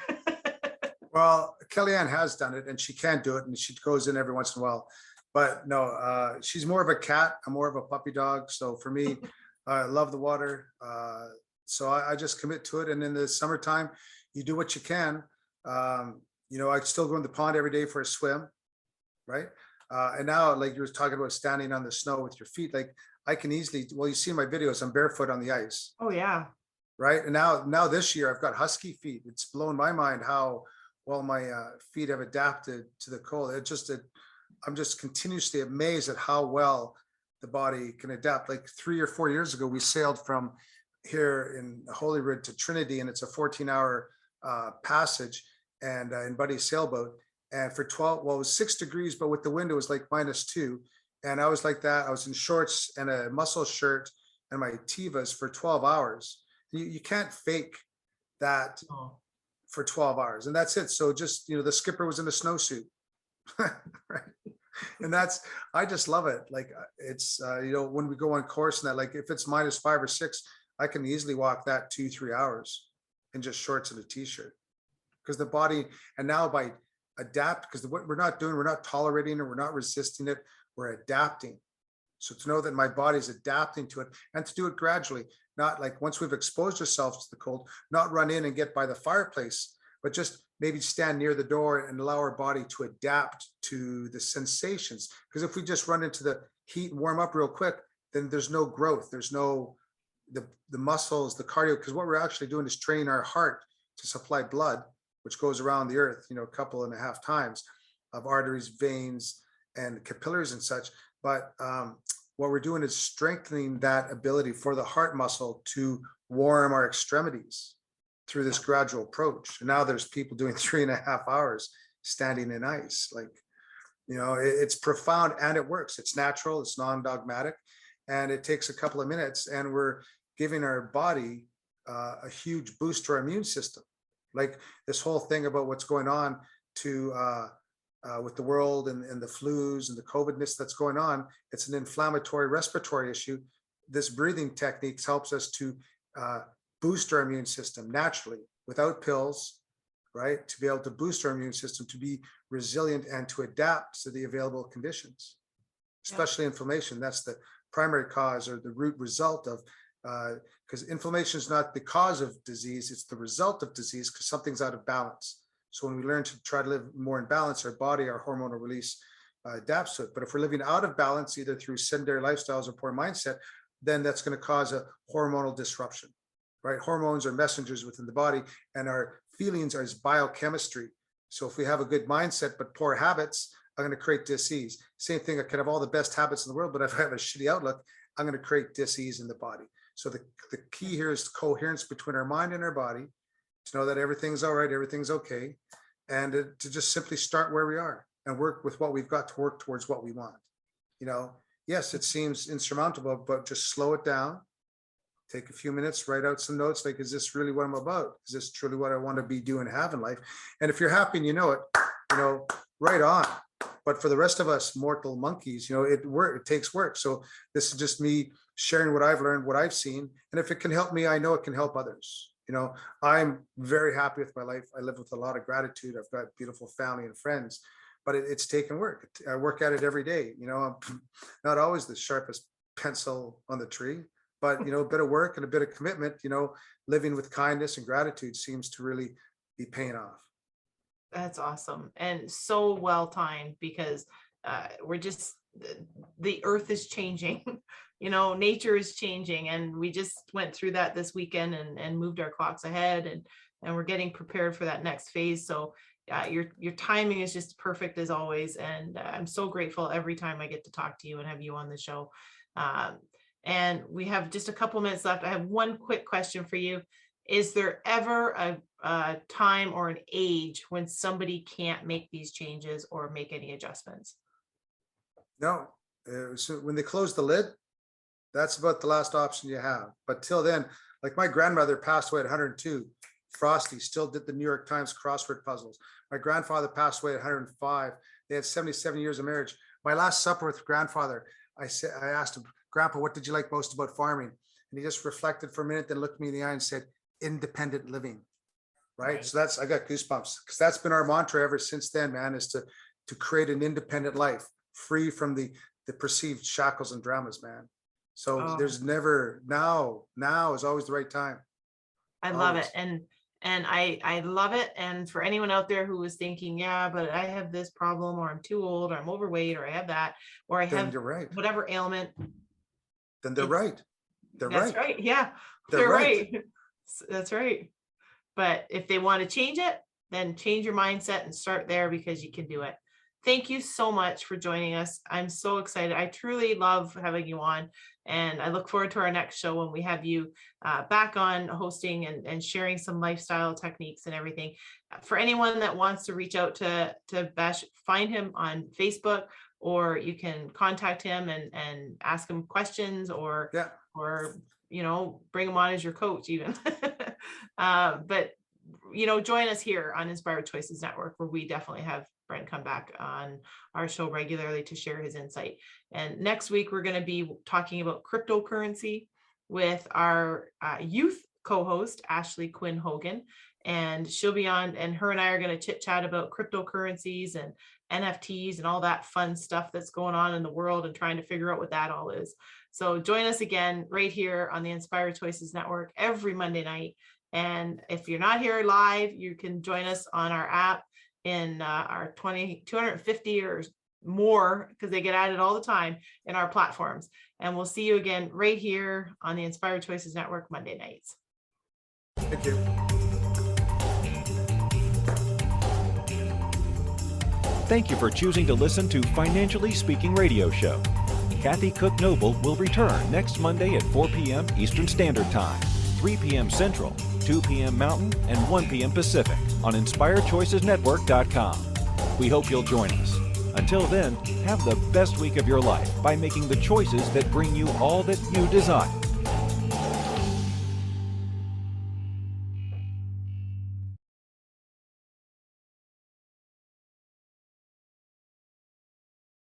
Well, Kellyanne has done it and she can do it, and she goes in every once in a while. But no, she's more of a cat. I'm more of a puppy dog. So for me, I love the water. So I just commit to it. And in the summertime, you do what you can. You know, I still go in the pond every day for a swim, right? And now, like you were talking about standing on the snow with your feet, like I can easily, well, you see my videos, I'm barefoot on the ice. Oh yeah. Right. And now this year I've got husky feet. It's blown my mind how well my feet have adapted to the cold. I'm just continuously amazed at how well the body can adapt. Like 3 or 4 years ago, we sailed from here in Holyrood to Trinity, and it's a 14-hour passage, and in Buddy's sailboat. And for 12, well, it was 6 degrees, but with the wind, it was like -2. And I was like that. I was in shorts and a muscle shirt and my Tevas for 12 hours. You can't fake that for 12 hours, and that's it. So just, you know, the skipper was in a snowsuit, right? And I just love it. Like it's, you know, when we go on course and that, like if it's -5 or 6, I can easily walk that 2-3 hours in just shorts and a t-shirt, because the body, and now by adapt, because what we're not doing, we're not tolerating it, we're not resisting it, we're adapting. So to know that my body's adapting to it, and to do it gradually, not like once we've exposed ourselves to the cold, not run in and get by the fireplace, but just maybe stand near the door and allow our body to adapt to the sensations. Because if we just run into the heat and warm up real quick, then there's no growth, there's no the muscles, the cardio, because what we're actually doing is training our heart to supply blood, which goes around the earth, a couple and a half times of arteries, veins, and capillaries and such. But what we're doing is strengthening that ability for the heart muscle to warm our extremities through this gradual approach. And now there's people doing 3.5 hours standing in ice. Like, it's profound and it works. It's natural, it's non-dogmatic, and it takes a couple of minutes, and we're giving our body a huge boost to our immune system. Like this whole thing about what's going on with the world and the flus and the COVIDness that's going on, it's an inflammatory respiratory issue. This breathing techniques helps us to boost our immune system naturally without pills, right? To be able to boost our immune system, to be resilient and to adapt to the available conditions, especially inflammation. That's the primary cause or the root result of, because inflammation is not the cause of disease, it's the result of disease because something's out of balance. So when we learn to try to live more in balance, our body, our hormonal release adapts to it. But if we're living out of balance, either through sedentary lifestyles or poor mindset, then that's going to cause a hormonal disruption, right? Hormones are messengers within the body, and our feelings are as biochemistry. So if we have a good mindset but poor habits, I'm going to create dis-ease. Same thing, I can have all the best habits in the world, but if I have a shitty outlook, I'm going to create dis-ease in the body. So the key here is coherence between our mind and our body, to know that everything's all right, everything's okay, and to just simply start where we are and work with what we've got to work towards what we want. Yes, it seems insurmountable, but just slow it down. Take a few minutes, write out some notes. Like, is this really what I'm about? Is this truly what I want to be doing, have in life? And if you're happy and you know it, right on. But for the rest of us mortal monkeys, it takes work. So this is just me sharing what I've learned, what I've seen. And if it can help me, I know it can help others. I'm very happy with my life. I live with a lot of gratitude. I've got beautiful family and friends, but it's taken work. I work at it every day. I'm not always the sharpest pencil on the tree, but a bit of work and a bit of commitment, living with kindness and gratitude seems to really be paying off. That's awesome. And so well timed, because the earth is changing, nature is changing. And we just went through that this weekend and moved our clocks ahead, and we're getting prepared for that next phase. So your timing is just perfect as always. And I'm so grateful every time I get to talk to you and have you on the show. And we have just a couple minutes left. I have one quick question for you. Is there ever a time or an age when somebody can't make these changes or make any adjustments? No. So when they close the lid, that's about the last option you have. But till then, like my grandmother passed away at 102. Frosty still did the New York Times crossword puzzles. My grandfather passed away at 105. They had 77 years of marriage. My last supper with grandfather, I asked him, Grandpa, what did you like most about farming? And he just reflected for a minute, then looked me in the eye and said, independent living. Right. So I got goosebumps, because that's been our mantra ever since then, man, is to create an independent life, free from the perceived shackles and dramas, man. So there's never, now is always the right time. I love it. And I love it. And for anyone out there who was thinking, yeah, but I have this problem, or I'm too old, or I'm overweight, or I have that, or I have whatever ailment. Then they're right. That's right. Yeah, they're right. That's right. But if they want to change it, then change your mindset and start there, because you can do it. Thank you so much for joining us. I'm so excited. I truly love having you on, and I look forward to our next show when we have you back on hosting and sharing some lifestyle techniques and everything. For anyone that wants to reach out to Besh, find him on Facebook, or you can contact him and ask him questions, or bring him on as your coach even. But join us here on Inspired Choices Network, where we definitely have Brent come back on our show regularly to share his insight. And next week, we're going to be talking about cryptocurrency with our youth co-host, Ashley Quinn Hogan. And she'll be on, and her and I are going to chit chat about cryptocurrencies and NFTs and all that fun stuff that's going on in the world, and trying to figure out what that all is. So join us again right here on the Inspired Choices Network every Monday night. And if you're not here live, you can join us on our app in our 250 or more because they get added all the time in our platforms. And we'll see you again right here on the Inspired Choices Network Monday nights. Thank you. Thank you for choosing to listen to Financially Speaking Radio Show. Kathy Cook Noble will return next Monday at 4 p.m. Eastern Standard Time, 3 p.m. Central, 2 p.m. Mountain, and 1 p.m. Pacific on InspiredChoicesNetwork.com. We hope you'll join us. Until then, have the best week of your life by making the choices that bring you all that you desire.